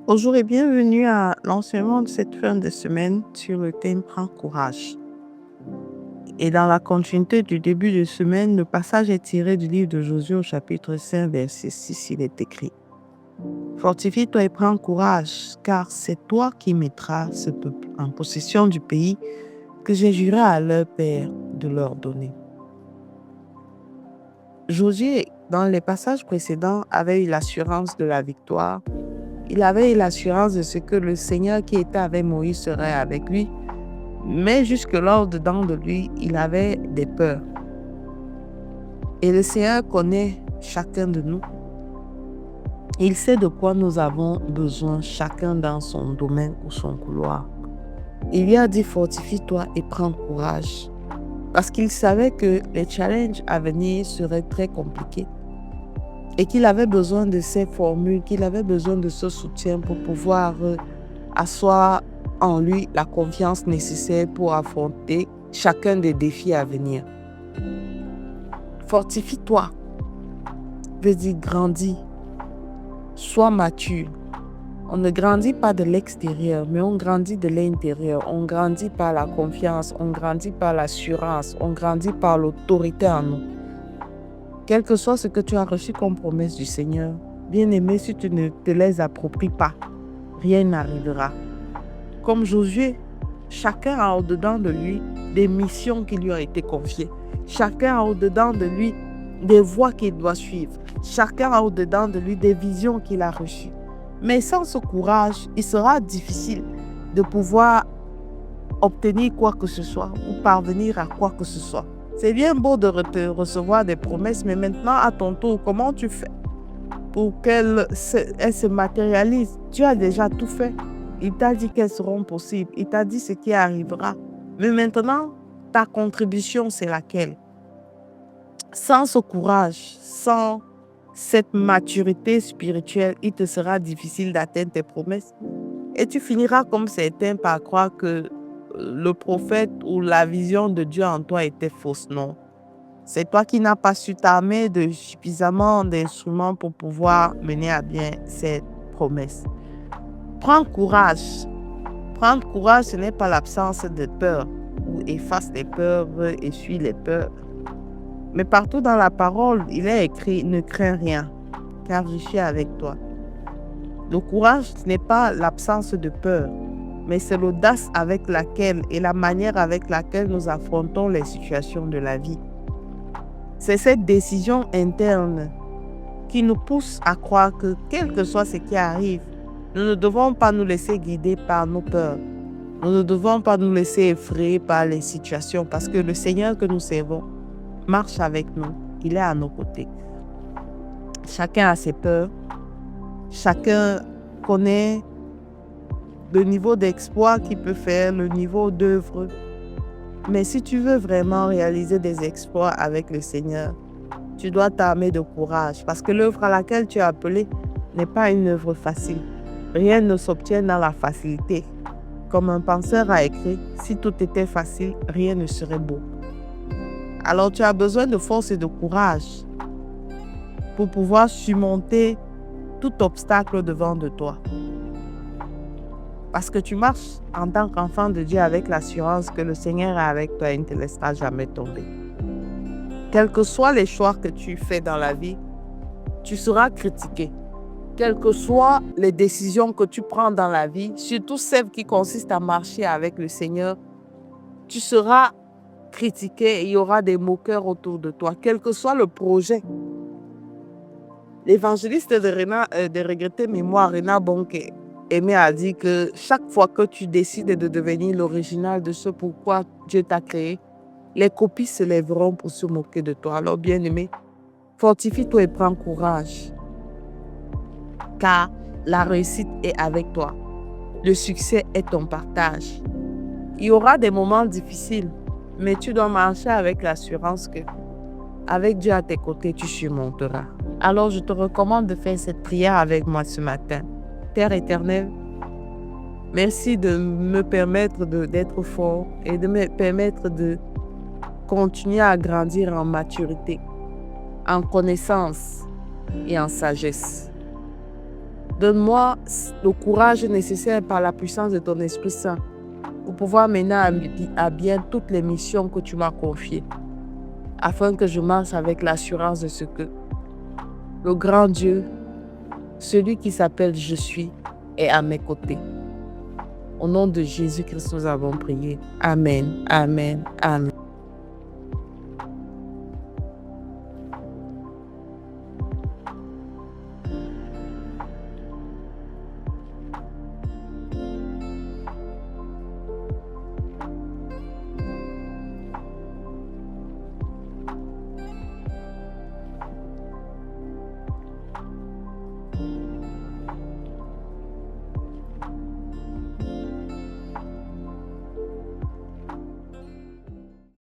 Bonjour et bienvenue à l'enseignement de cette fin de semaine sur le thème Prends courage. Et dans la continuité du début de semaine, le passage est tiré du livre de Josué au chapitre 5, verset 6. Il est écrit: Fortifie-toi et prends courage, car c'est toi qui mettras ce peuple en possession du pays que j'ai juré à leur père de leur donner. Josué, dans les passages précédents, avait eu l'assurance de la victoire. Il avait eu l'assurance de ce que le Seigneur qui était avec Moïse serait avec lui. Mais jusque-là, au-dedans de lui, il avait des peurs. Et le Seigneur connaît chacun de nous. Il sait de quoi nous avons besoin, chacun dans son domaine ou son couloir. Il lui a dit: fortifie-toi et prends courage. Parce qu'il savait que les challenges à venir seraient très compliqués. Et qu'il avait besoin de ces formules, qu'il avait besoin de ce soutien pour pouvoir asseoir en lui la confiance nécessaire pour affronter chacun des défis à venir. Fortifie-toi veut dire grandis, sois mature. On ne grandit pas de l'extérieur, mais on grandit de l'intérieur. On grandit par la confiance, on grandit par l'assurance, on grandit par l'autorité en nous. Quel que soit ce que tu as reçu comme promesse du Seigneur, bien-aimé, si tu ne te les appropries pas, rien n'arrivera. Comme Josué, chacun a au-dedans de lui des missions qui lui ont été confiées. Chacun a au-dedans de lui des voies qu'il doit suivre. Chacun a au-dedans de lui des visions qu'il a reçues. Mais sans ce courage, il sera difficile de pouvoir obtenir quoi que ce soit ou parvenir à quoi que ce soit. C'est bien beau de recevoir des promesses, mais maintenant, à ton tour, comment tu fais pour qu'elles se matérialisent? Tu as déjà tout fait. Il t'a dit qu'elles seront possibles. Il t'a dit ce qui arrivera. Mais maintenant, ta contribution, c'est laquelle? Sans ce courage, sans cette maturité spirituelle, il te sera difficile d'atteindre tes promesses. Et tu finiras comme certains par croire que le prophète ou la vision de Dieu en toi était fausse. Non. C'est toi qui n'as pas su t'armer de suffisamment d'instruments pour pouvoir mener à bien cette promesse. Prends courage. Prendre courage, ce n'est pas l'absence de peur ou efface les peurs, essuie les peurs. Mais partout dans la parole, il est écrit: ne crains rien, car je suis avec toi. Le courage, ce n'est pas l'absence de peur, mais c'est l'audace avec laquelle et la manière avec laquelle nous affrontons les situations de la vie. C'est cette décision interne qui nous pousse à croire que quel que soit ce qui arrive, nous ne devons pas nous laisser guider par nos peurs. Nous ne devons pas nous laisser effrayer par les situations parce que le Seigneur que nous servons marche avec nous. Il est à nos côtés. Chacun a ses peurs. Chacun connaît le niveau d'exploit qu'il peut faire, le niveau d'œuvre. Mais si tu veux vraiment réaliser des exploits avec le Seigneur, tu dois t'armer de courage parce que l'œuvre à laquelle tu es appelé n'est pas une œuvre facile. Rien ne s'obtient dans la facilité. Comme un penseur a écrit, si tout était facile, rien ne serait beau. Alors tu as besoin de force et de courage pour pouvoir surmonter tout obstacle devant de toi. Parce que tu marches en tant qu'enfant de Dieu avec l'assurance que le Seigneur est avec toi et ne te laissera jamais tomber. Quels que soient les choix que tu fais dans la vie, tu seras critiqué. Quelles que soient les décisions que tu prends dans la vie, surtout celles qui consistent à marcher avec le Seigneur, tu seras critiqué et il y aura des moqueurs autour de toi, quel que soit le projet. L'évangéliste de regretter mémoire, Rena Bonke, Aimé a dit que chaque fois que tu décides de devenir l'original de ce pourquoi Dieu t'a créé, les copies se lèveront pour se moquer de toi. Alors bien-aimé, fortifie-toi et prends courage. Car la réussite est avec toi. Le succès est ton partage. Il y aura des moments difficiles, mais tu dois marcher avec l'assurance que, avec Dieu à tes côtés, tu surmonteras. Alors je te recommande de faire cette prière avec moi ce matin. Père éternel, merci de me permettre d'être fort et de me permettre de continuer à grandir en maturité, en connaissance et en sagesse. Donne-moi le courage nécessaire par la puissance de ton Esprit Saint pour pouvoir mener à bien toutes les missions que tu m'as confiées, afin que je marche avec l'assurance de ce que le grand Dieu, celui qui s'appelle Je suis, est à mes côtés. Au nom de Jésus-Christ, nous avons prié. Amen, amen, amen.